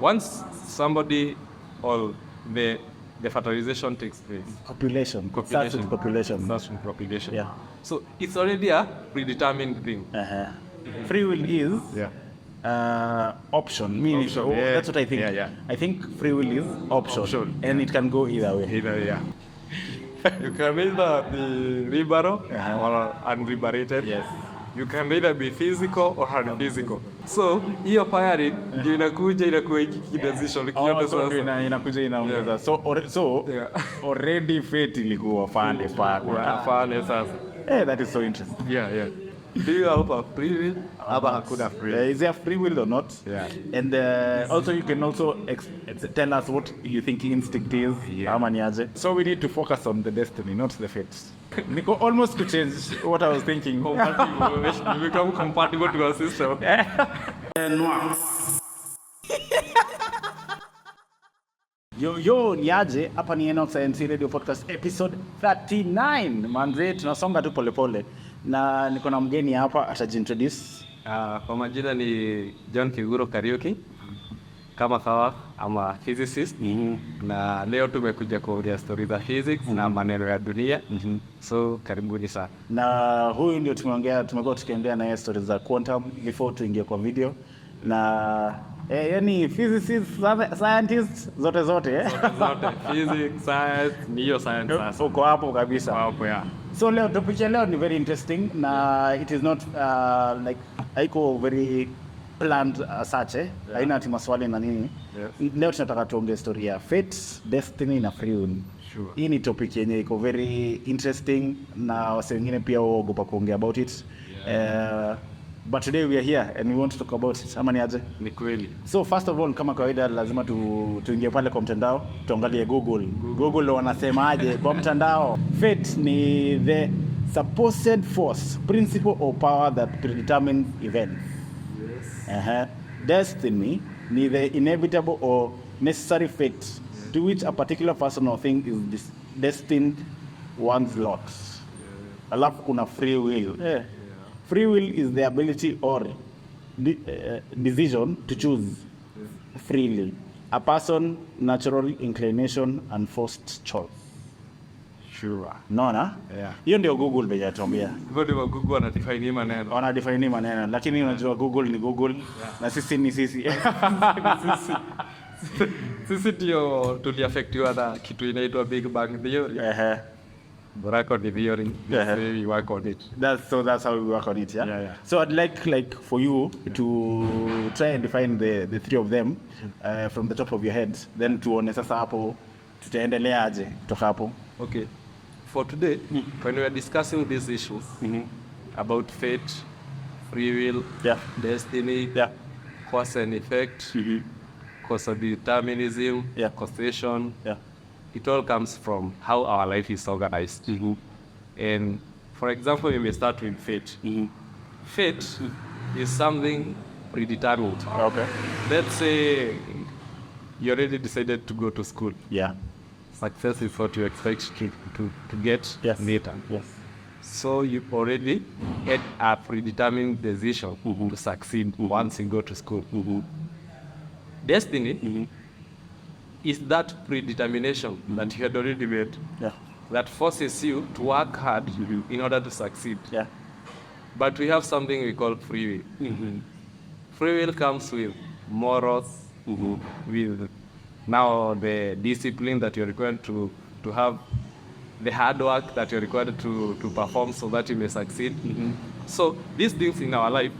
once somebody or the fertilization takes place. Population. Starts with population. Starts with population. Yeah. So it's already a predetermined thing. Free will is option. Meaning, Option, that's what I think. Yeah. I think free will is option. And it can go either way. You can either be liberal or unliberated. Yes. You can either be physical or unphysical. So hiyo pairing ndio inakuja inakuwa hiki decision kiyote sasa. Inakuja inaongeza. So already fate ilikuwa fande sasa. That is so interesting. Yeah. Do you have free will? Hakuna free will. Is there free will or not? Yeah. And also you can also tell us what you think instinct is. Yeah. So we need to focus on the destiny, not the fate. Nico almost to change what I was thinking. You become compatible to your system. Yo niaje hapa ni nworksinc Radio Podcast episode 39. Manze tunasonga tu polepole na niko na mgeni hapa atajiintroduce. Kwa majina ni John Kiguro Kariuki. Kama kawa ama physicist. Na leo tumekuja kuongea story za physics na maneno ya dunia. So karibuni sana. Na huyu ndio tumekuwa tukiongea na story za quantum before tuingie kwa video. Na yani physicists, scientists zote physics, science, niyo science sasa. Uko hapo kabisa. Hapo So leo topic ya leo ni very interesting na it is not like haiko very planned such haina ati maswali na nini. Leo tunataka tuongee story ya fate, destiny na free will. Sure. Hii ni topic yenye iko very interesting na wase wengine pia waogopa kuongea about it. But today we are here and we want to talk about it. Ama ni aje? Ni kweli. So first of all, kama kawaida lazima tuingie pale kwa mtandao, tuangalie Google wanasemaje kwa mtandao. Fate ni the supposed force, principle or power that predetermines events. Yes. Destiny ni the inevitable or necessary fate to which a particular person or thing is destined one's lot. Alafu kuna free will. Free will is the ability or decision to choose freely. A person, natural inclination and forced choice. Sure. Naona? Yeah. Hiyo ndio Google bejatuambia. Hivyo ndio Google wanadefine maneno. Wanadefine maneno, lakini unajua Google ni Google na sisi ni sisi. Sisi ndio tuliaffectiwa na kitu inaitwa Big Bang Theory. Work on the theory. We work on it. That's how we work on it, Yeah. So I'd like for you to try and define the three of them from the top of your head. Then tuone sasa hapo tutaendelea aje kutoka hapo. Okay. For today, when we are discussing these issues about fate, free will, destiny, cause and effect, causal determinism, causation, it all comes from how our life is organized. And for example, we may start with fate. Fate is something predetermined. Okay. Let's say you already decided to go to school. Yeah. Success is what you expect to get later. Yes. So you already had a predetermined decision to succeed once you go to school. Destiny is that predetermination that you had already made that forces you to work hard in order to succeed. Yeah. But we have something we call free will. Free will comes with morals, with now the discipline that you're required to have, the hard work that you're required to perform so that you may succeed. So these things in our life,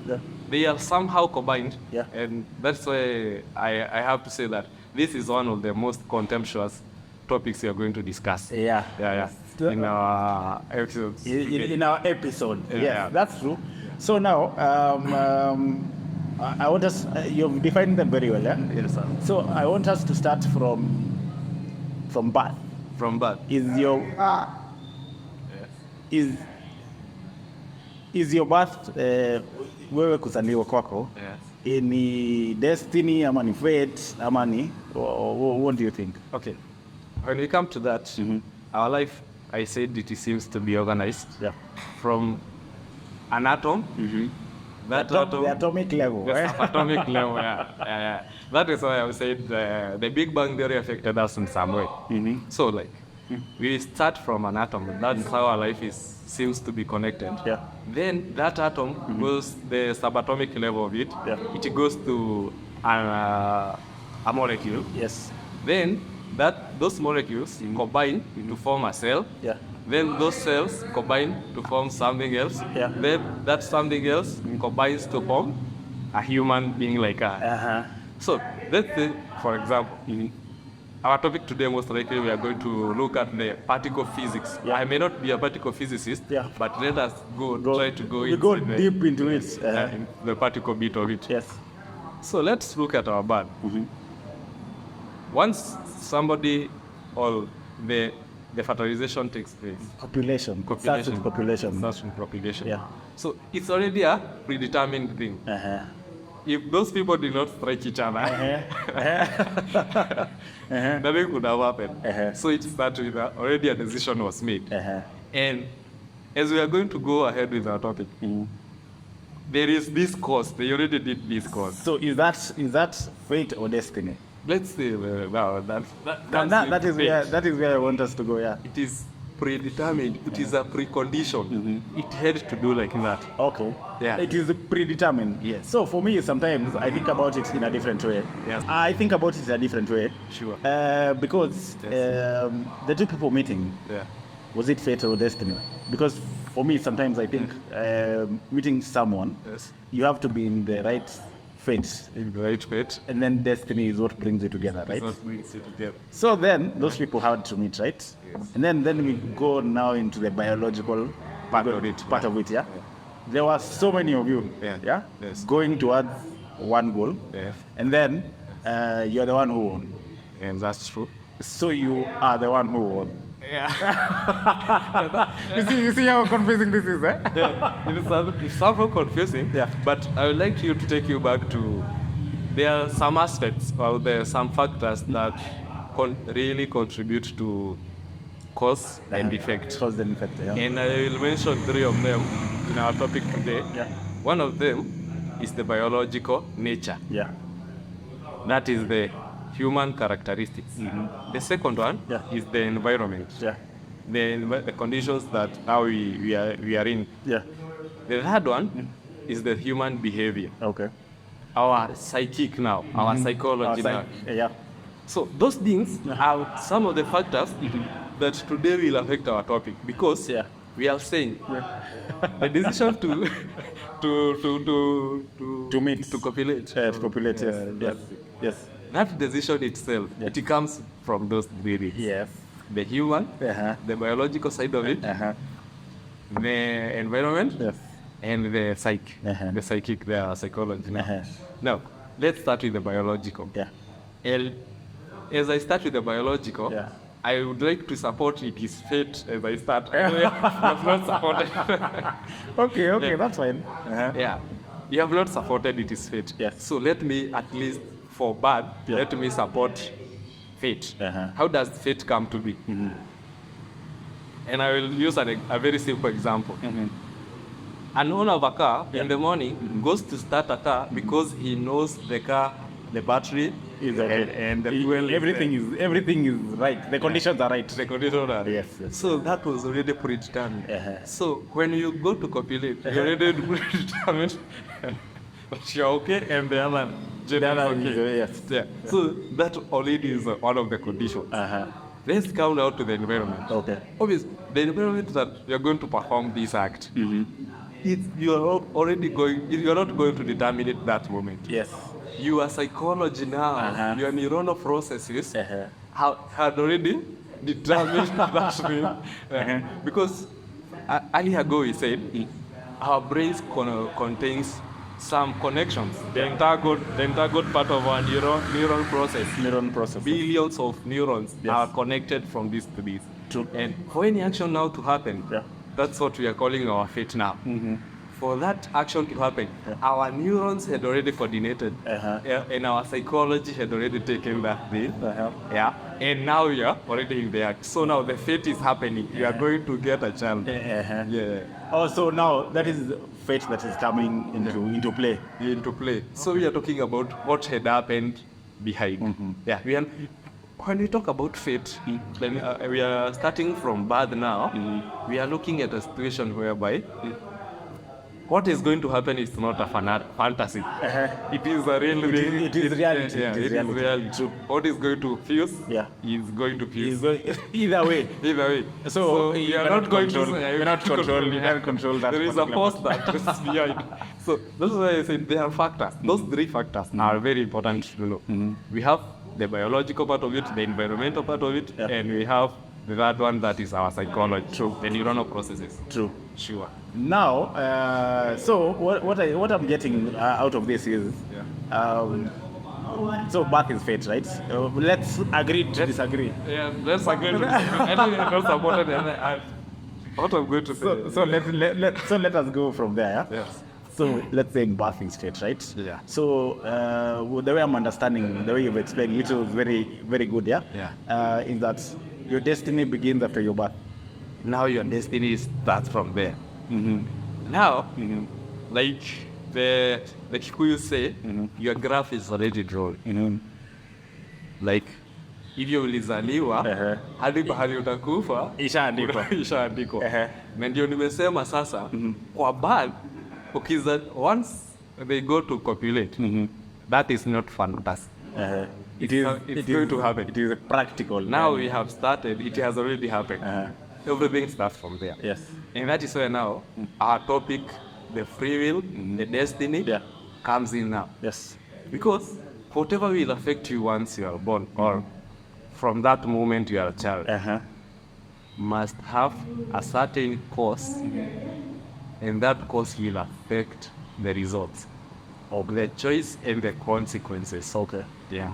they are somehow combined. And that's why I have to say that this is one of the most contemptuous topics we are going to discuss. Yeah. In our episodes. In our episode. Yes, that's true. So now, I want us, you've defined them very well, yeah? Yes, sir. So I want us to start from birth. From birth. Is your birth wewe kuzaliwa kwako ni destiny ama ni fate ama ni what do you think? Okay. When we come to that, our life, I said it seems to be organized from an atom That The atomic level. the atomic level, yeah. That is why I would say the Big Bang Theory affected us in some way. So like, we start from an atom. That's how our life seems to be connected. Yeah. Then that atom goes the subatomic level of it. Yeah. It goes to a molecule. Yes. Then those molecules combine to form a cell. Yeah. Then those cells combine to form something else. Yeah. Then that something else combines to form a human being like us. So let's say, for example, our topic today most likely we are going to look at the particle physics. Yeah. I may not be a particle physicist, Yeah. but let us try to go We go into deep into it. in the particle bit of it. Yes. So let's look at our bird. Once somebody or the fertilization takes place. Population. Starts with population. Starts with population. Yeah. So it's already a predetermined thing. If those people did not strike each other, nothing could have happened. So it starts with already a decision was made. And as we are going to go ahead with our topic, there is this cause. They already did this cause. So is that fate or destiny? Let's say now That is where I want us to go. Yeah. it is predetermined. It is a precondition. It had to do like that. Okay. Yeah. It is predetermined. Yes. So for me, sometimes I think about it in a different way. Yes. I think about it in a different way. Sure. Because the two people meeting, Yeah. was it fate or destiny? Because for me, sometimes I think meeting someone, Yes. you have to be in the right fate, In the right fate. and then destiny is what brings you together, right? It's what brings it together. So then those people had to meet, right? Yes. And then we go now into the biological Part of it, Part of it, yeah. There were so many of you, Yeah. Yes. going towards one goal, Yeah. and then you're the one who won. And that's true. So you are the one who won. Yeah. You see how confusing this is, eh? It's somehow confusing. Yeah. But I would like you to take you back to there are some aspects or there are some factors that really contribute to cause and effect. Cause and effect, yeah. And I will mention 3 of them in our topic today. Yeah. One of them is the biological nature. Yeah. That is the human characteristics. The second one Yeah. is the environment. Yeah. The conditions that now we are in. Yeah. The third one is the human behavior. Okay. Our psychic now, our psychology now. Yeah. So those things are some of the factors that today will affect our topic because Yeah. we are saying the decision to meet. to copulate. To populate, yes. Yes. Yes. That decision itself, Yeah. it comes from those three things. Yes. The human, Uh-huh. the biological side of it, Uh-huh. the environment, Yes. and the psyche. Uh-huh. The psychic, the psychology. Now. Uh-huh. Now, let's start with the biological. Yeah. And as I start with the biological, Yeah. I would like to support it is fate as I start. You have not supported. Okay, Yeah. that's fine. Uh-huh. Yeah. You have not supported it is fate. Yes. So let me at least for bad, Yeah. let me support fate. Uh-huh. How does fate come to be? And I will use a very simple example. An owner of a car in the morning goes to start a car because he knows the car, the battery, Is okay. and the fuel. Everything is right. The conditions are right. The condition are Yes, yes. So that was already predetermined. Uh-huh. So when you go to copulate, you already predetermined that you're okay and the other gender is okay. Yes. Yeah. So that already is one of the conditions. Uh-huh. Let's come now to the environment. Okay. Obviously, the environment that you're going to perform this act, you're not going to determine it that moment. Yes. Your psychology now, Uh-huh. your neuronal processes Uh-huh. had already determined that way. Because earlier ago we said our brains contains some connections. The entangled part of our neuron process. Neuron process. Billions of neurons Yes. are connected from this to this. True. And for any action now to happen, Yeah. that's what we are calling our fate now. For that action to happen, our neurons had already coordinated, and our psychology had already taken that thing. Yeah, and now we are already in the act. So now the fate is happening. You are going to get a child. Yeah. Oh, so now that is fate that is coming into play. Into play. So we are talking about what had happened behind. Yeah, when we talk about fate, then we are starting from birth now. We are looking at a situation whereby what is going to happen is not a fantasy. It is a real thing. It is reality. Yeah, it is reality. What is going to fuse is going to fuse. Either way. Either way. So we are not going to. We're not control. We can't control that. There is a force that is behind. So that's why I said there are factors. Those three factors are very important to know. We have the biological part of it, the environmental part of it, and we have the third one that is our psychology, the neuronal processes. True. Sure. Now, so what I'm getting out of this is, so birth is fate, right? Let's agree to disagree. Yeah, let's agree to disagree. I know you're not supported, and what I'm going to say. So let us go from there. Yeah? Yes. So let's say birth is fate, right? Yeah. So the way I'm understanding, the way you've explained, which was very, very good, is that your destiny begins after your birth. Now your destiny starts from there. Now, like the Kikuyu say, your graph is already drawn. Like hivyo ulizaliwa hadi pahali utakufa ishaandikwa. Na ndio nimesema sasa kwa birth once they go to copulate, that is not fantasy. It's going to happen. It is practical. Now we have started. It has already happened. Everything starts from there. Yes. And that is where now our topic, the free will, the destiny, comes in now. Yes. Because whatever will affect you once you are born, or from that moment you are a child, must have a certain course, and that course will affect the results of the choice and the consequences. Okay. Yeah.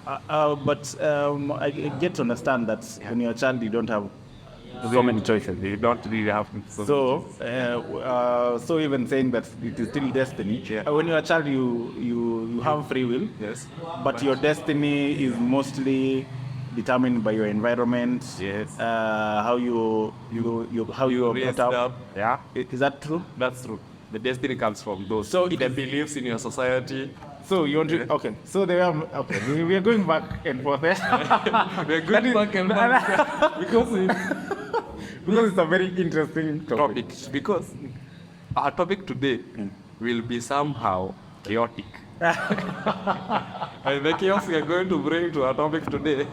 But I get to understand that when you're a child, you don't have so many choices. You don't really have. So even saying that it is still destiny. When you're a child, you have free will. Yes. But your destiny is mostly determined by your environment. Yes. How you brought up. Yeah. Is that true? That's true. The destiny comes from those. So the beliefs in your society. So you want to we are going back and forth. We are going back and forth because it's a very interesting topic. Because our topic today will be somehow chaotic. And the chaos we are going to bring to our topic today,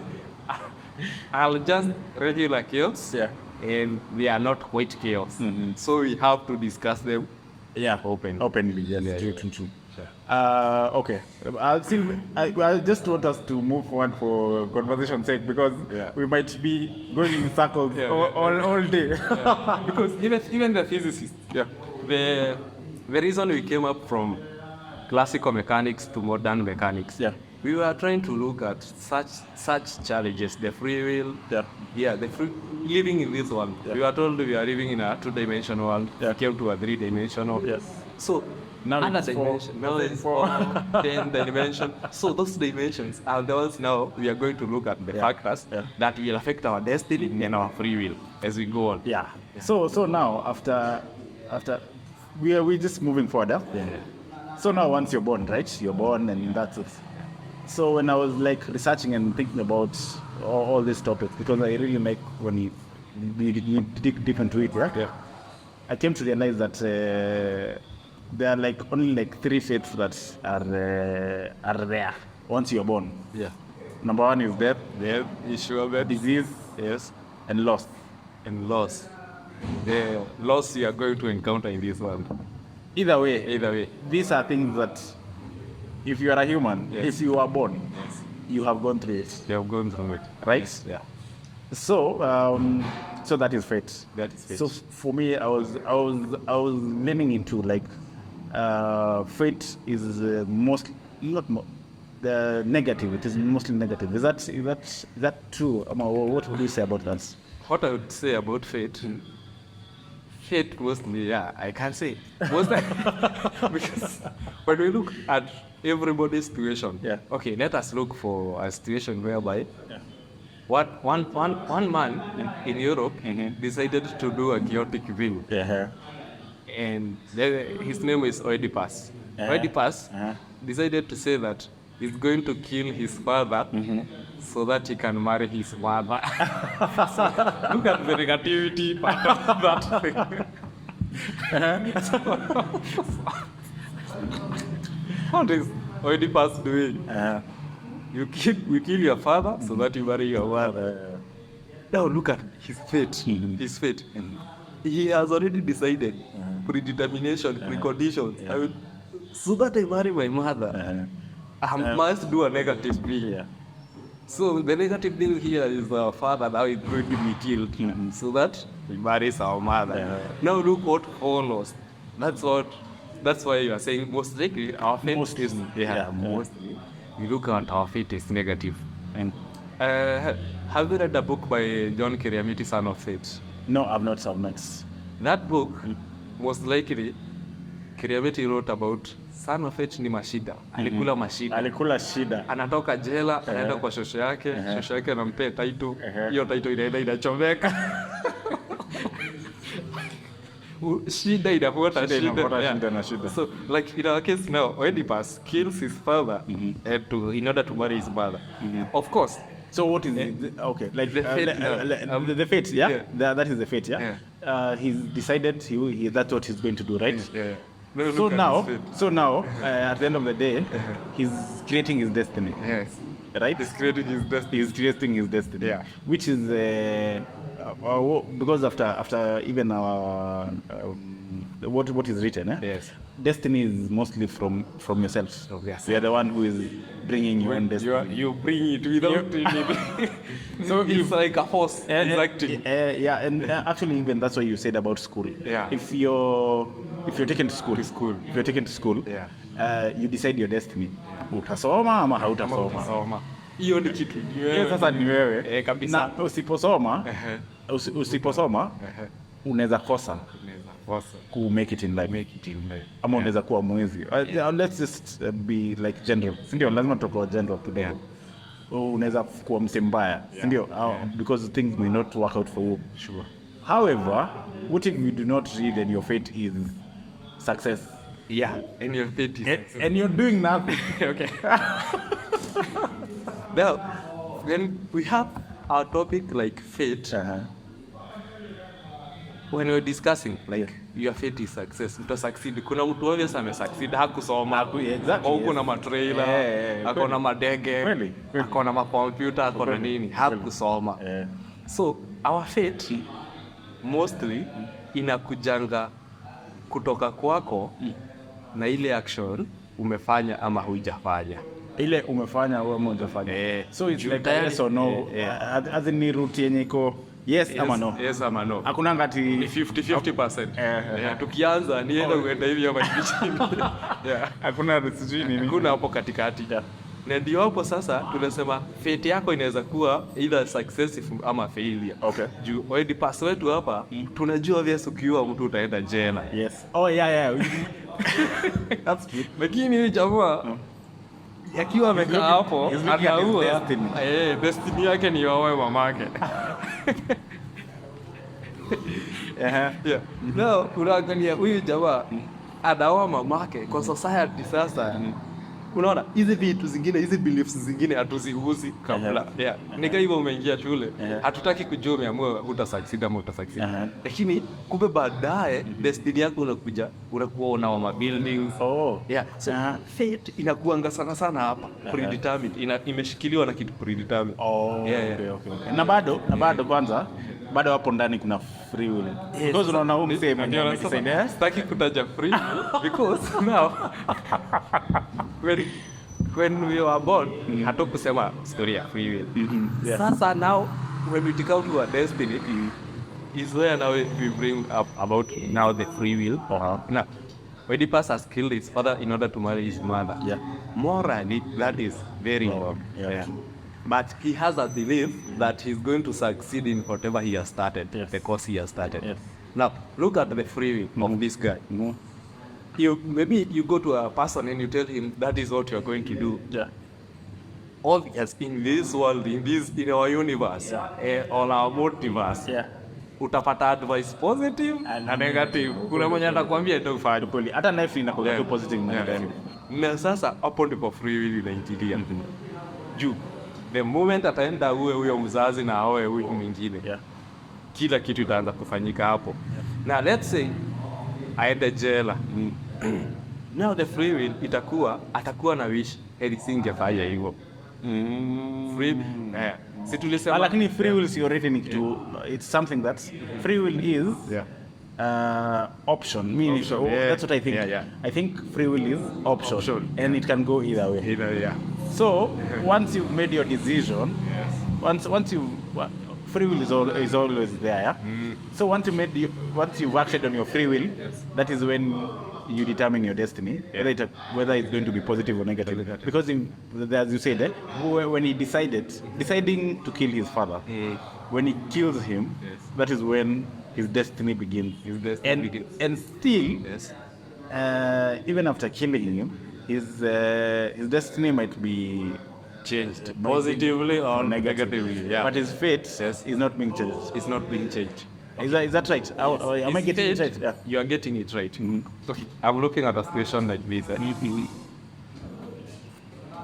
I'll just regular chaos. Yeah. And they are not quite chaos. So we have to discuss them. Openly. Yes. True. Sure. Okay. I just want us to move forward for conversation's sake, because we might be going in circles all day. Because even the physicists, the reason we came up from classical mechanics to modern mechanics, we were trying to look at such challenges, the free will, the free living in this world. We were told we are living in a two-dimensional world. We came to a three-dimensional. Yes. So now it's dimension. Now it's 10 dimension. So those dimensions are the ones now we are going to look at the factors that will affect our destiny and our free will as we go on. Yeah. So now after we're just moving forward. So now once you're born, right? You're born and that's it. So when I was like researching and thinking about all these topics, because I really like when you dig deep into it, I came to realize that there are like only like three fates that are there once you're born. Yeah. Number one is death, disease, and loss. And loss. The loss you are going to encounter in this world. Either way. These are things that if you are a human, if you are born, you have gone through it. You have gone through it. Right? Yeah. So that is fate. That is fate. So for me, I was leaning into like fate is mostly the negative. It is mostly negative. Is that true? What would you say about that? What I would say about fate. Fate mostly, I can't say. Mostly, because when we look at everybody's situation, okay, let us look for a situation whereby one man in Europe decided to do a chaotic thing. and his name is Oedipus. Oedipus decided to say that he's going to kill his father so that he can marry his mother. So, look at the negativity part of that thing. What is Oedipus doing? You kill your father so that you marry your mother. Now look at his fate. His fate. He has already decided. Predetermination, preconditions. I will, so that I marry my mother, I must do a negative thing. So the negative thing here is our father now is going to be killed so that we marry our mother. Now look what follows. That's why you are saying most likely our fate is mostly. You look at our fate is negative. And have you read a book by John Kiriamiti, Son of Fate? No, I've not. That book, most likely, Kiriamiti wrote about Son of Fate ni mashida. Alikula shida. Anatoka jela, anaenda kwa shosho yake, shosho yake anampea title. Hiyo title inaenda inachomeka. Shida inafuata shida. So, like in our case now, Oedipus kills his father in order to marry his mother. Of course. So what is okay? Like the fate, the fate, yeah? That is the fate, yeah. He's decided that's what he's going to do, right? Yeah. So now, at the end of the day, he's creating his destiny. Yes. Right? He's creating his destiny. Yeah. Which is because after even our what is written, Yes. Destiny is mostly from yourself. Oh, yes. You are the one who is bringing your own destiny. You bring it without it. So it's like a force. Exactly. Actually, even that's what you said about school. Yeah. If you're taken to school, you decide your destiny. Utasoma ama hautasoma. Hiyo ni kitu. Hiyo sasa ni wewe. Kabisa. Na usiposoma unaweza kosa ku make it in life. Ama unaweza kuwa mwizi. Let's just be like general. Sindio, lazima tuko general today. Unaweza kuwa mbaya. Sindio, because things may not work out for you. Sure. However, what if you do not read and your fate is success? Yeah, and your fate is success. And you're doing nothing. Okay. Now, when we have our topic like fate, when we're discussing like your fate is success, mtu succeed. Kuna mtu obvious succeed, hakusoma. Exactly. Au kuna matrailer, akona madege, akona makompyuta, akona nini, hakusoma. So our fate mostly inakujanga kutoka kwako na ile action umefanya ama hujafanya. Ile umefanya au hujafanya. So it's like yes or no. As in ni route yenye iko yes ama no. Yes ama no. Hakuna ngati 50%. Tukianza nienda uenda hivi ama chini. Hakuna sijui nini. Hakuna hapo katikati. Na ndio hapo sasa tunasema fate yako inaweza kuwa either successful ama failure. Okay. Juu already pass wetu hapa tunajua obvious ukiwa mtu utaenda jela. Yes. Oh yeah. That's true. Lakini huyu jamaa yakiwa amekaa hapo anaua destiny yake ni wawe mamake. Now unaangalia huyu jamaa anaoa mamake kwa society sasa. Unaona hizi vitu zingine, hizi beliefs zingine hatuzihuzi kabla. Nika hivyo umeingia shule, hatutaki kujua umeamua utasucceed ama utasucceed. Lakini kumbe baadaye destiny yako unakuwa una buildings. So fate inakuanga sana hapa predetermined, imeshikiliwa na kitu predetermined. Okay. Na bado kwanza bado hapo ndani kuna free will. Because unaona huu msemo ndio sitaki kutaja free will because now when we were born hatukusema story ya free will. Sasa now when we take out our destiny is where now we bring up about now the free will. Now Oedipus has killed his father in order to marry his mother. Morally that is very wrong. But he has a belief that he's going to succeed in whatever he has started, the course he has started. Now, look at the free will of this guy. Maybe you go to a person and you tell him that is what you're going to do. Obvious in this world, in our universe, on our multiverse, utapata advice positive na negative. Kuna mwenye atakwambia ndio ufanye kweli, hata life inakuwa tu positive na negative. Na sasa hapo ndipo free will inaingilia. Juu the moment ataenda huyo mzazi na aoe huyo mwingine, kila kitu itaanza kufanyika hapo. Na let's say aende jela. Now the free will atakuwa na wish heri singefanya hivyo. Free si tulisema, lakini free will si already ni kitu, it's something that free will is option. That's what I think. I think free will is option. And it can go either way. So once you've made your decision, once you free will is always there. So once you've acted on your free will, that is when you determine your destiny, whether it's going to be positive or negative. Because as you said, when he deciding to kill his father, when he kills him, that is when his destiny begins. And still, even after killing him, his destiny might be changed positively or negatively. But his fate is not being changed. It's not being changed. Is that right? Am I getting it right? Yeah. You are getting it right. Okay. I'm looking at a situation like this.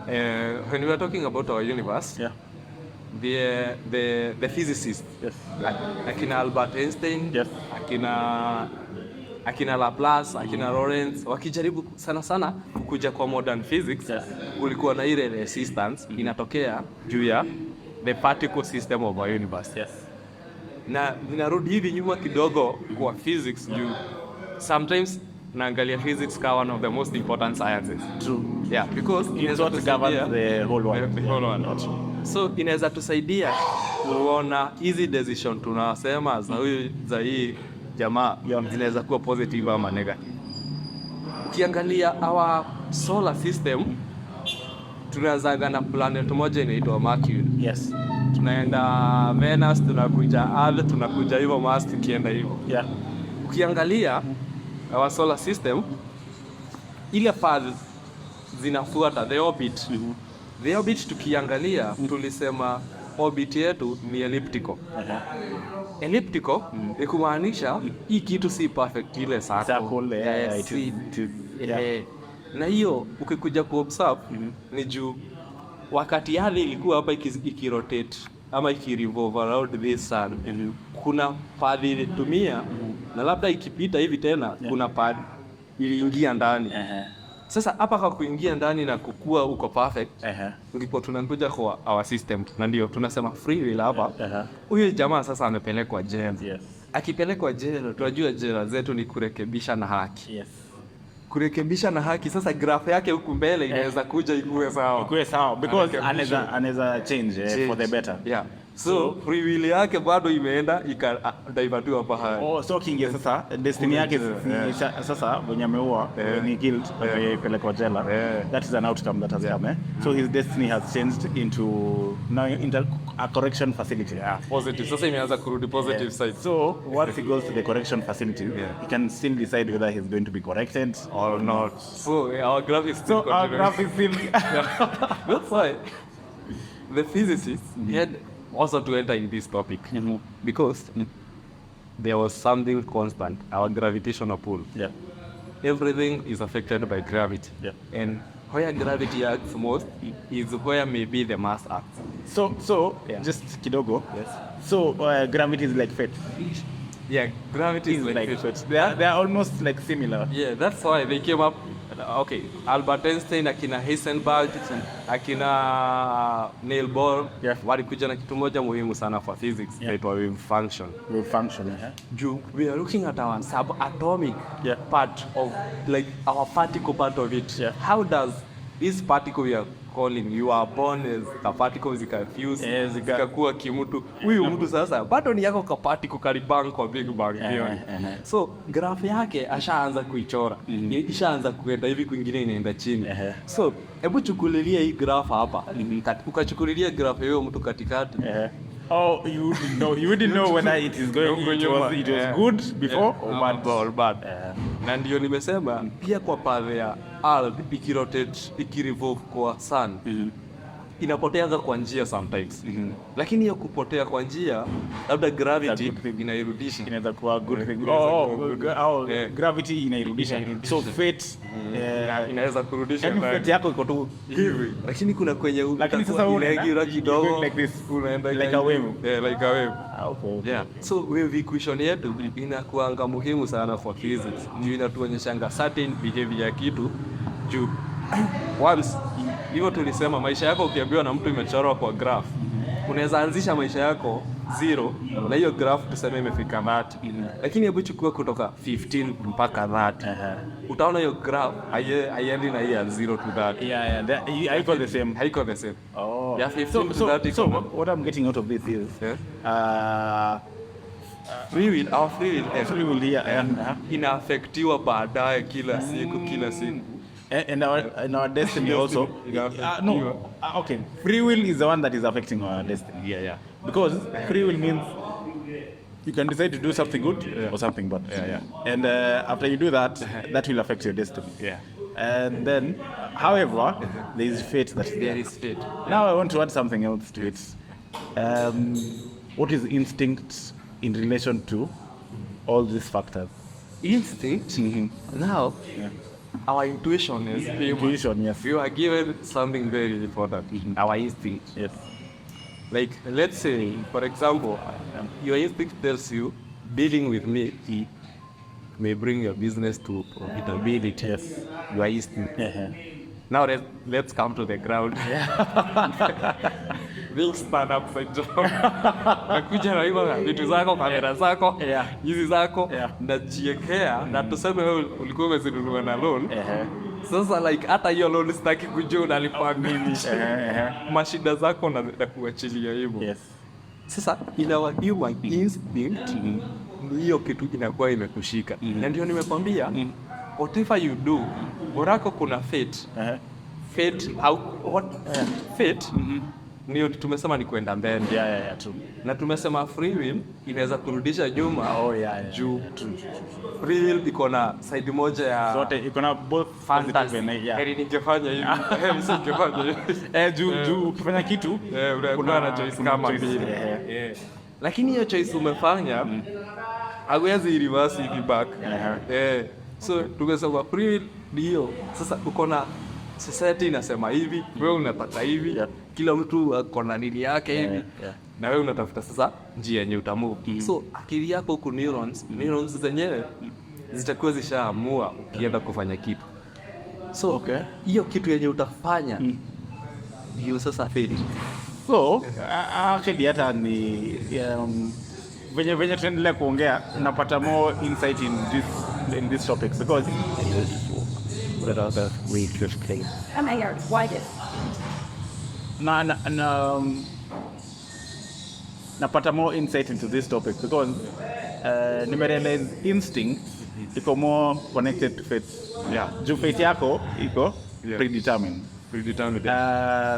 When we are talking about our universe, the physicists, akina Albert Einstein, akina Laplace, akina Lorentz, wakijaribu sana kuja kwa modern physics, kulikuwa na ile resistance inatokea juu ya the particle system of our universe. Na ninarudi hivi nyuma kidogo kwa physics juu sometimes naangalia physics kama one of the most important sciences. True. Yeah, because it's what governs the whole world. The whole world. So inaweza tusaidia kuona hizi decision tunasema za hii jamaa zinaweza kuwa positive ama negative. Ukiangalia our solar system, tunaanza na planet moja inaitwa Mercury. Yes. Tunaenda Venus, tunakuja Earth, tunakuja hivyo Mars, tukienda hivyo. Ukiangalia our solar system, ile path zinafuata the orbit. The orbit tukiangalia tulisema orbit yetu ni elliptical. Elliptical ni kumaanisha hii kitu si perfect ile circle. Na hiyo ukikuja kuobserve ni juu wakati hali ilikuwa hapa ikirotate ama ikirevolve around this sun, kuna path ilitumia na labda ikipita hivi tena kuna path iliingia ndani. Sasa hapa kwa kuingia ndani na kukua uko perfect, ndipo tunakuja kwa our system, na ndio tunasema free will hapa. Huyu jamaa sasa amepelekwa jela. Akipelekwa jela, tunajua jela zetu ni kurekebisha na haki. Kurekebisha na haki. Sasa graph yake huku mbele inaweza kuja ikuwe sawa because anaweza change for the better. So free will yake bado imeenda ikadivatiwa hapa. So kingia sasa destiny yake sasa wenye ameua ni guilt amepelekwa jela. That is an outcome that has come. So his destiny has changed into a correction facility. Positive. Sasa imeanza kurudi positive side. So once he goes to the correction facility, he can still decide whether he's going to be corrected or not. So our graph is still That's why the physicists had also to enter in this topic, because there was something constant, our gravitational pull. Everything is affected by gravity. And where gravity acts most is where maybe the mass acts. So just kidogo. So gravity is like fate. Gravity is like fate. They are almost like similar. That's why they came up. Okay, Albert Einstein, akina Heisenberg, akina Neil Bohr, walikuja na kitu moja muhimu sana for physics, inaitwa wave function. We are looking at our subatomic part of, like our particle part of it. How does this particle we are calling, you are born as a particle zikafuse, zikakuwa kimutu. Huyu mtu sasa bado ni yako ka particle karibang kwa big bang. So graph yake ashaanza kuichora. Ishaanza kuenda hivi kwingine inaenda chini. So hebu chukulilia hii graph hapa. Ukachukulilia graph hiyo mtu katikati. You wouldn't know whether it is going it was good before or bad. Na ndio nimesema pia kwa path ya Earth ikirotate ikirevolve kwa sun. inapoteanga kwa njia sometimes. Lakini hiyo kupotea kwa njia labda gravity inairudisha. Inaweza kuwa good thing. Gravity inairudisha. So fate inaweza kurudisha ndani. Fate yako iko tu hivi. Lakini kuna kwenye lakini sasa unaenda kidogo like this, unaenda like a wave. Like a wave. Okay. Yeah. So wave equation yetu inakuanga muhimu sana for physics. Ndio inatuonyeshanga certain behavior ya kitu juu once hivyo tulisema maisha yako ukiambiwa na mtu imechorwa kwa graph, unaweza anzisha maisha yako 0 na hiyo graph tuseme imefika 30. Lakini hebu chukua kutoka 15 mpaka 30. Utaona hiyo graph haiendi na hiyo 0 to 30. Haiko the same. Haiko the same. Yeah, 15 to 30. So what I'm getting out of this is free will here inaafektiwa baadaye kila siku. And our destiny also. Okay. Free will is the one that is affecting our destiny. Yeah. Because free will means you can decide to do something good or something bad. And after you do that, that will affect your destiny. And then, however, there is fate. There is fate. Now I want to add something else to it. What is instinct in relation to all these factors? Instinct? Now, our intuition is intuition, yes. You are given something very important. Our instinct. Yes. Like, let's say, for example, your instinct tells you dealing with me may bring your business to profitability. Yes. Your instinct. Now let's come to the ground. We'll stand upside down. Nakuja na hivyo vitu zako, kamera zako, hizi zako, najiekea na tuseme wewe ulikuwa umezinunua na loan. Sasa like hata hiyo loan sitaki kujua unalipa nini. Mashida zako na kuachilia hivyo. Yes. Sasa ina human instinct hiyo kitu inakuwa imekushika. Na ndio nimekwambia whatever you do, borako kuna fate. Fate fate ndio tumesema ni kwenda mbele. True. Na tumesema free will inaweza kurudisha nyuma. Juu free will iko na side moja ya zote, iko na both fantasy. Heri ningefanya hivi, nisingefanya hivi. Juu ukifanya kitu kuna na choice kama mbili. Lakini hiyo choice umefanya hauwezi reverse hivi back. So tumesema free will ndio. Sasa uko na society inasema hivi, wewe unataka hivi, kila mtu ako na nini yake hivi, na wewe unatafuta sasa njia yenye utamove. So akili yako huko neurons zenyewe zitakuwa zishaamua ukienda kufanya kitu. So hiyo kitu yenye utafanya hiyo sasa feli. So actually hata ni venye tuendelea kuongea napata more insight in this topics because that are the interesting. Why this? Napata more insight into this topic because nimerealize instinct iko more connected to fate. Juu fate yako iko predetermined.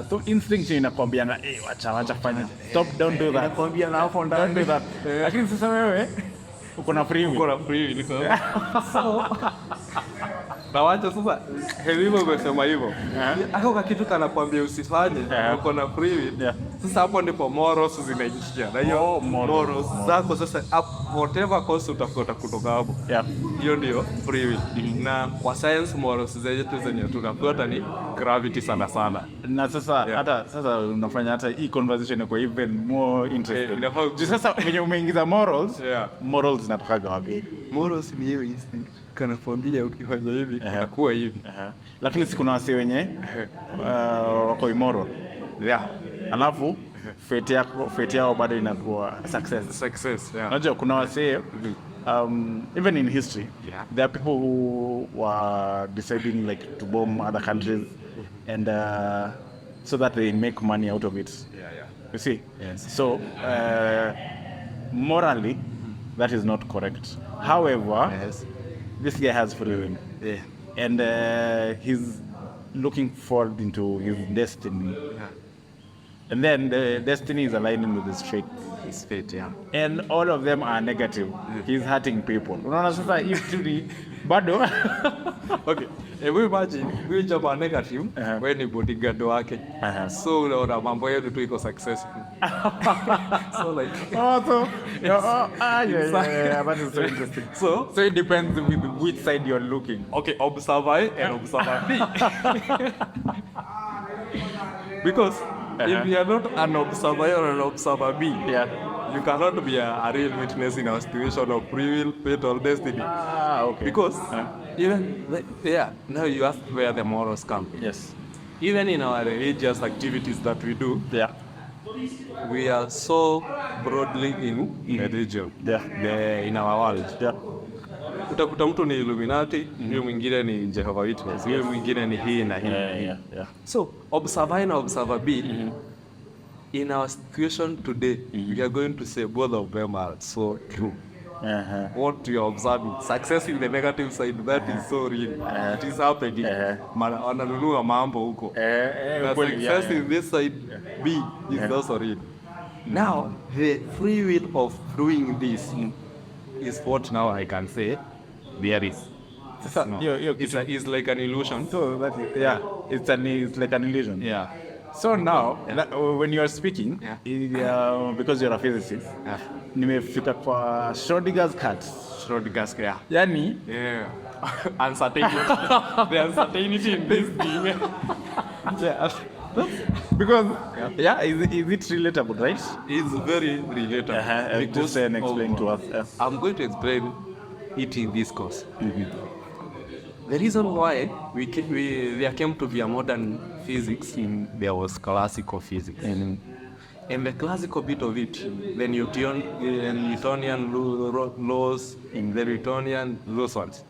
So instinct inakwambia wacha fanya. Stop, don't do that. Inakwambia na hapo ndani. Don't do that. Lakini sasa wewe uko na free will. So na wacha sasa hivyo umesema hivyo. Ako kitu kanakwambia usifanye, uko na free will. Sasa hapo ndipo morals zinaingia. Na hiyo morals zako sasa whatever course utafuta kutoka hapo. Hiyo ndio free will. Na kwa science morals zetu zenye tunafuata ni gravity sana. Na sasa hata sasa unafanya hata hii conversation kwa even more interesting. Sasa venye umeingiza morals, morals zinatoka wapi? Morals ni hiyo instinct. Kana familia ukifanya hivi itakuwa hivi. Lakini si kuna wase wenye wako immoral. Alafu fate yao bado inakuwa success. Unajua kuna wase even in history there are people who were deciding like to bomb other countries and so that they make money out of it. You see? So morally that is not correct. However, this guy has free will, and he's looking forward into his destiny. And then the destiny is aligning with his fate. His fate, yeah. And all of them are negative. He's hurting people. Unaona sasa hii story bado Okay, hebu imagine huyu jamaa negative, wewe ni bodyguard wake. So unaona mambo yetu tu iko successful. So like yeah, that is so interesting. So it depends with which side you're looking. Okay, observer A and observer B. Because if you are not an observer or an observer B, you cannot be a real witness in a situation of free will, fate, or destiny. Okay. Because even now you ask where the morals come. Yes. Even in our religious activities that we do, we are so broadly in religion. In our world. Utakuta mtu ni Illuminati, huyu mwingine ni Jehovah Witness, huyu mwingine ni hii na hii. So, observer A na observer B, in our situation today, we are going to say both of them are so true. What you are observing, success in the negative side, that is so real. It is happening. Wananunua mambo huko. Success in this side, B, is also real. Now, the free will of doing this is what now I can say there is. No. It's like an illusion. So that is, it's like an illusion. Yeah. So now, when you are speaking, because you're a physicist, nimefika kwa Schrodinger's cat. Schrodinger's cat. Yani? Yeah. Uncertainty. The uncertainty in this thing. Because, is it relatable, right? It's very relatable. Just explain to us. I'm going to explain it in this course. The reason why there came to be a modern physics, there was classical physics. And the classical bit of it, the Newtonian laws, the Newtonian those ones,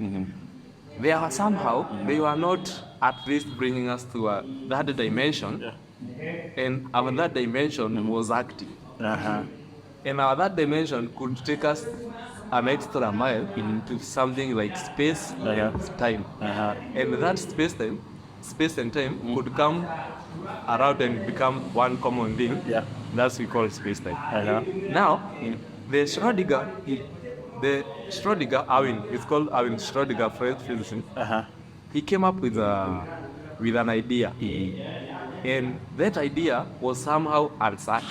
they are somehow, they were not at least bringing us to that dimension. And our that dimension was active. And our that dimension could take us an extra mile into something like space and time. And that space and time could come around and become one common thing. That's we call space time. Now, the Schrodinger, it's called Schrodinger physicist. He came up with an idea. And that idea was somehow uncertain.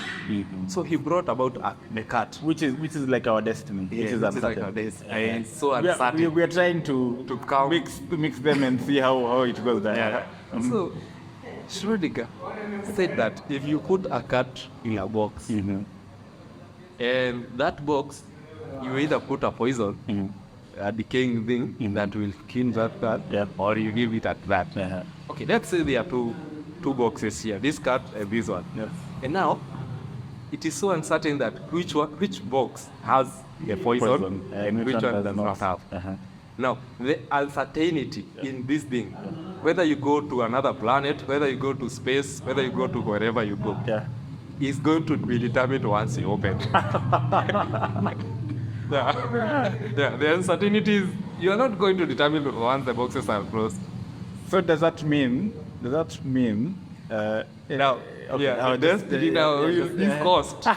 So he brought about the cat. Which is like our destiny. Which is like our destiny. And so uncertain. We are trying to mix them and see how it goes there. So Schrodinger said that if you put a cat in a box, and that box, you either put a poison, a decaying thing that will kill that cat, or you give it at that. Okay, let's say there are two boxes here, this cat and this one. And now, it is so uncertain that which box has the poison and which one does not have. Now, the uncertainty in this thing, whether you go to another planet, whether you go to space, whether you go to wherever you go, is going to be determined once you open. The uncertainty is, you are not going to determine once the boxes are closed. So does that mean now, this cost.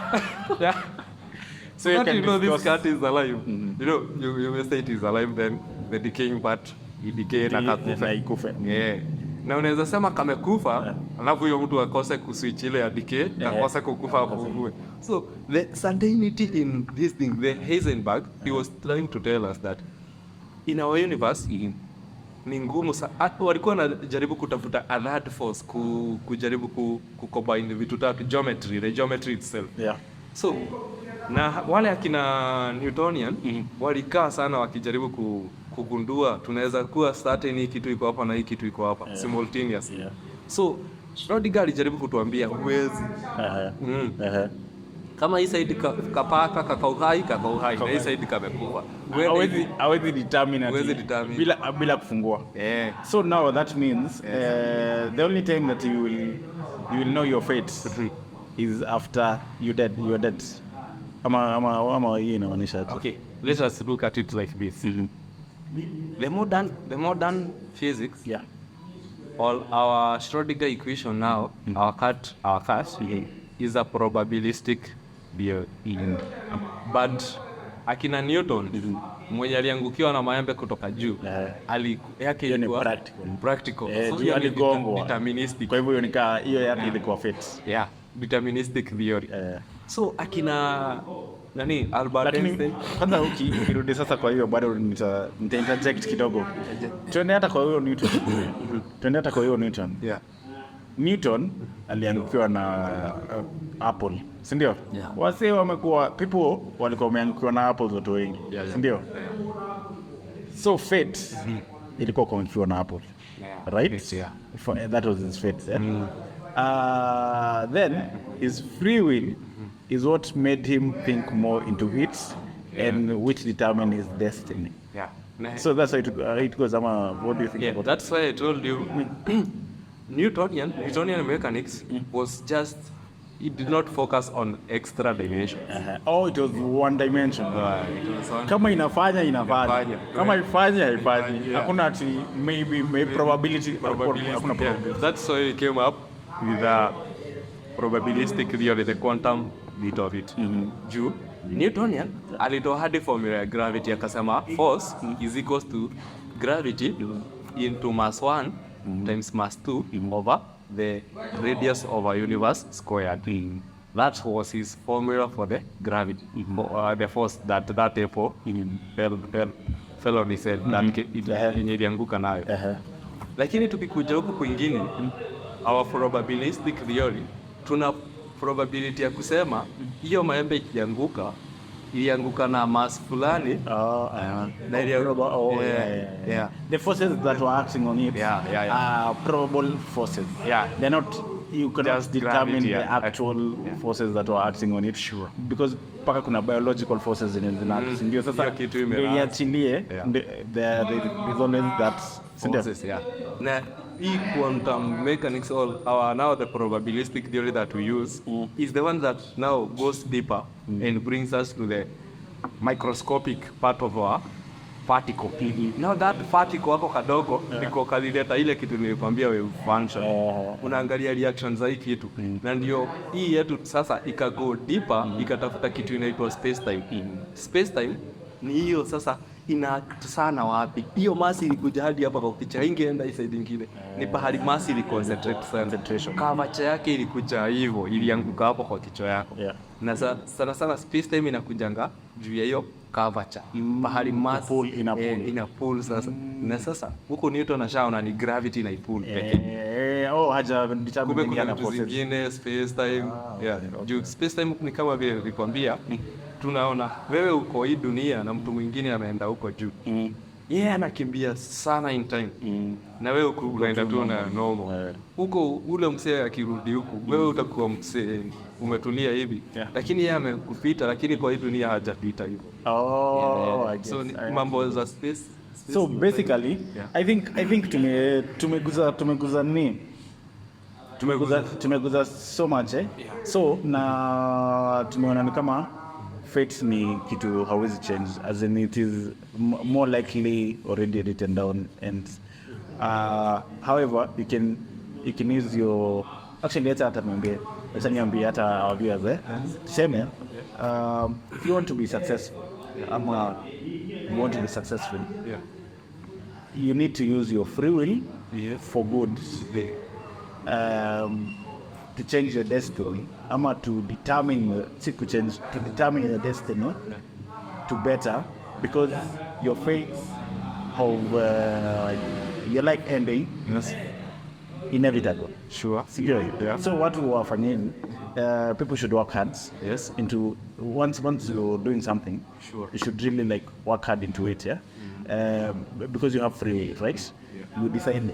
So you know this cat is alive. You know, you may say it is alive, then the decaying part, it decayed na kakufa. Na unaweza sema kamekufa, alafu huyo mtu akose kuswitch ile ya decay, akose kukufa hapo. So the certainty in this thing, the Heisenberg, he was trying to tell us that in our universe, ni ngumu walikuwa wanajaribu kutafuta a third force kujaribu kucombine vitu tatu, the geometry itself. So na wale akina Newtonian walikaa sana wakijaribu kugundua tunaweza kuwa certain hii kitu iko hapa na hii kitu iko hapa simultaneously. So Schrodinger alijaribu kutuambia huwezi kama hii side kapaka kakauhai na hii side kamekufa, hawezi determine bila kufungua. So now that means the only time that you will know your fate is after you're dead. Ama hii inaonyesha. Okay, let us look at it like this. The modern physics, all our Schrodinger equation now, our cat, is a probabilistic theory. But akina Newton mwenye aliangukiwa na maembe kutoka juu yake ilikuwa practical. So juu aligongwa. Deterministic. Kwa hivyo hiyo yake ilikuwa fate. Yeah, deterministic theory. So akina Albert Einstein. Kwanza ukirudi sasa, kwa hiyo bado nita interject kidogo. Tuende hata kwa hiyo Newton. Yeah. Newton aliangukiwa na apple, si ndio? Yeah. Wase people walikuwa wameangukiwa na apples watu wengi, si ndio? So fate ilikuwa kuangukiwa na apple. Right? Yes, yeah. That was his fate. Then his free will is what made him think more into it, and which determined his destiny. Yeah. So that's how it goes. What do you think about that's why I told you Newtonian mechanics was just, it did not focus on extra dimension. It was one dimension. Kama inafanya. Kama haifanyi. Hakuna ati maybe probability. Hakuna probability. That's why we came up with the probabilistic theory, the quantum bit of it. Juu Newtonian alitoa hadi formula ya gravity, akasema force is equals to gravity into mass 1 times mass 2 over the radius of a universe squared. That was his formula for the gravity, the force that apple fell on his head, that ilianguka nayo. Lakini tukikuja huku kwingine, our probabilistic theory, tuna probability ya kusema hiyo maembe ikianguka ilianguka na mass fulani. The forces that were acting on it are probable forces. They're not, you cannot just determine gravity, the actual forces that were acting on it. Sure. Because paka kuna biological forces in it. Ndio sasa iachilie, there is always that forces. Na hii quantum mechanics, now the probabilistic theory that we use is the one that now goes deeper and brings us to the microscopic part of our particle. Now that particle wako kadogo niko kalileta ile kitu nilikwambia wave function. Unaangalia reactions za hii kitu. Na ndio hii yetu sasa ikago deeper, ikatafuta kitu inaitwa space time. Space time ni hiyo sasa inact sana wapi? Hiyo mass ilikuja hadi hapa kwa kicha, ingeenda hii side nyingine. Ni pahali mass ili concentrate concentration. Curvature yake ilikuja hivyo, ilianguka hapo kwa kichwa yako. Na sana space time inakujanga juu ya hiyo curvature. Pahali mass ina pull sasa. Na sasa huko Newton ashaona ni gravity na pull pekee. Haja determine na forces zingine space time. Juu space time ni kama vile nilikwambia, tunaona wewe uko hii dunia na mtu mwingine ameenda huko juu. Anakimbia sana in time. Na wewe unaenda tu na normal. Huko ule msee akirudi huko, wewe utakuwa msee umetulia hivi. Lakini yeye amekupita, lakini kwa hii dunia hajapita hivyo. So mambo za space. So basically, I think tumeguza nini? Tumeguza so much So na tumeona ni kama fate ni kitu hawezi change, as in it is more likely already written down, and however you can use your, actually hata niambie hata our viewers tuseme if you want to be successful you need to use your free will for good, to change your destiny, to determine your destiny to better, because your fate of your life ending is inevitable. Sure. So what we are finding, people should work hard. Into once you're doing something, you should really work hard into it. Because you have free will, right? You decide,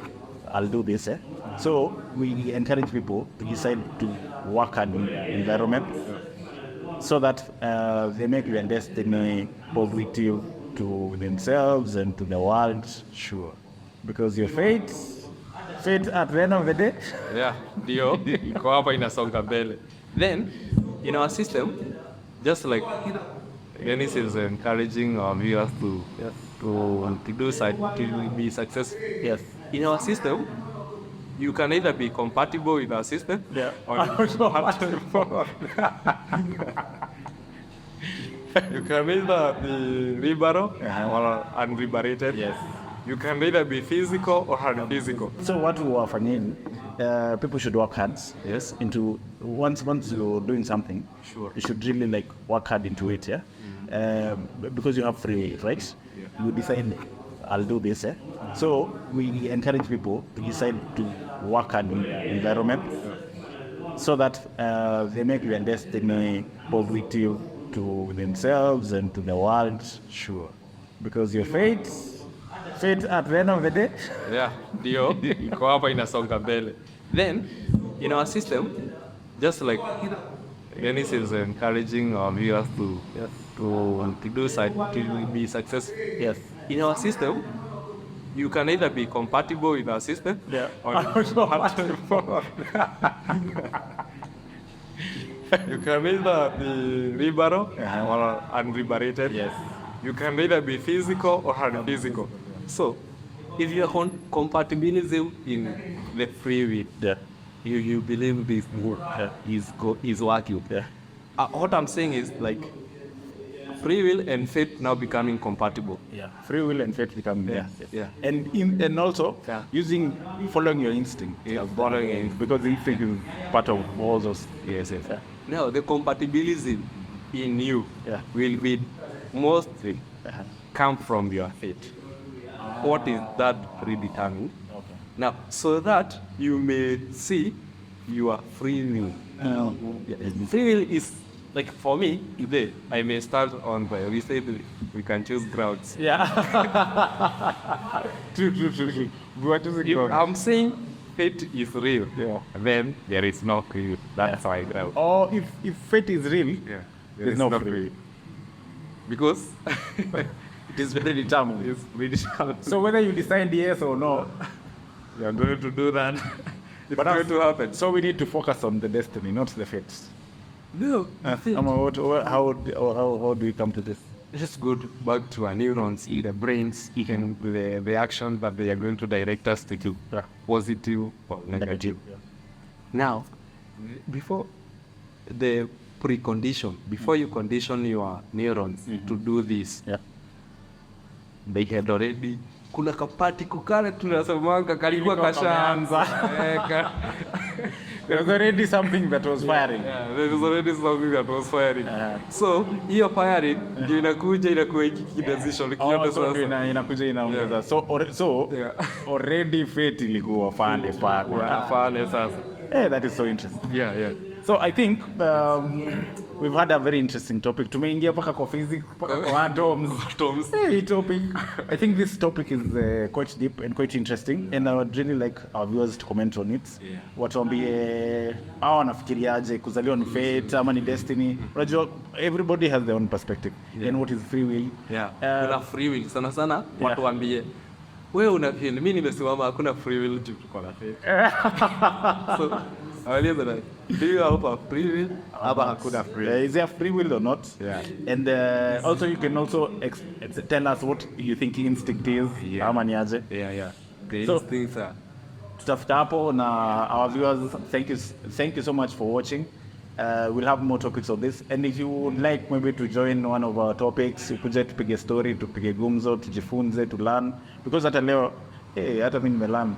I'll do this. So we encourage people to decide to work hard in the environment, so that they make their destiny positive to themselves and to the world. Sure. Because your fate at the end of the day. Ndio iko hapa inasonga mbele. Then in our system, just like Dennis is encouraging our viewers to be successful. Yes. In our system, you can either be compatible with our system or you can either be liberal or unliberated. Yes. You can either be physical or unphysical. So what we are finding, people should work hard. Yes. Into once you're doing something, Sure. you should really like work hard into it. Yeah. Because you have free will, right? Yeah. You decide, I'll do this. So we encourage people to decide to work hard in the environment, so that they make their destiny positive to themselves and to the world. Sure. Because your fate at the end of the day. Yeah, ndio iko hapa inasonga mbele. Then in our system, just like Dennis is encouraging our viewers to be successful. Yes. In our system, you can either be compatible with our system or you can either be liberal or unliberated. Yes. You can either be physical or unphysical. So, if you are compatibilism in the free will, you believe this is working. What I'm saying is like free will and faith now becoming compatible. Yeah. Free will and faith become Yeah. And also following your instinct. Following it. Because instinct is part of all those. Yes. Now the compatibilism in you will be mostly come from your faith. What is that predetermined? Okay. Now, so that you may see your free will. Free will is like for me today. I may start on by we say we can choose grounds. Yeah. True. We are choosing grounds. I'm saying faith is real. Then there is no free will. That's why ground. Or if fate is real, there is no no free will. Because It is very determined. it's predetermined. So whether you decide yes or no, You are going to do that. It's But going to happen. so we need to focus on the destiny, not the fate. No, How do we come to this? let's go back to our neurons in the brains and the action that they are going to direct us to do, positive or negative. Now, before the precondition, before you condition your neurons to do this, they had already kuna kapati kukale tunasemanga kalikuwa kashaanza. There was already something that was firing. Yeah, there was already something that was firing. So, hiyo firing ndio inakuja inakuwa hiki decision kiyote sasa. Inakuja inaongeza. So already fate ilikuwa fande pale. Afane sasa. That is so interesting. Yeah. So I think we've had a very interesting topic. Tumeingia paka kwa physics, paka kwa atoms. Hey, topic. I think this topic is quite deep and quite interesting, and I would really like our viewers to comment on it. Watuambie hao wanafikiriaje kuzaliwa ni fate ama ni destiny. Unajua everybody has their own perspective. And what is free will? Kuna free will sana watu waambie wewe una feel mimi nimesimama hakuna free will juu tuko na fate. So do you have a free will? Is there free will or not? And also you can also tell us what you think instinct is. Ama ni aje? The So- instincts are Tutafuta hapo na our viewers, thank you so much for watching. We'll have more topics of this, and if you would like maybe to join one of our topics, ukuje tupige story, tupige gumzo, tujifunze, to learn, because hata leo hata mimi nimelearn.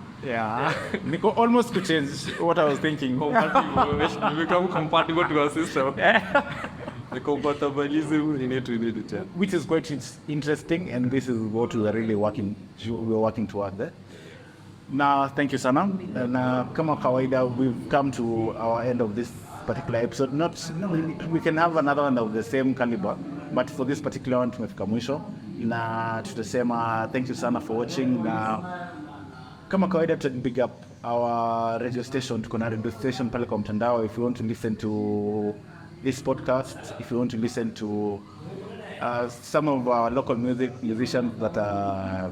Niko almost to change what I was thinking. compatible. You become compatible to our system. The compatibilism you need to tell. Which is quite interesting, and this is what we are really working towards there. Now, thank you sana. Na kama kawaida, we've come to our end of this particular episode. We can have another one of the same caliber, but for this particular one tumefika mwisho na tutasema thank you sana for watching. Na kama kawaida big up our radio station. Tuko na radio station pale kwa mtandao. If you want to listen to this podcast, if you want to listen to some of our local musicians that are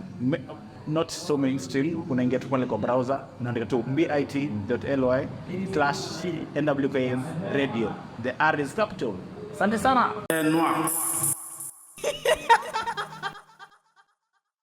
not so mainstream, unaingia tu pale kwa browser, unaandika tu bit.ly/NWKS radio. The R is capital. Asante sana.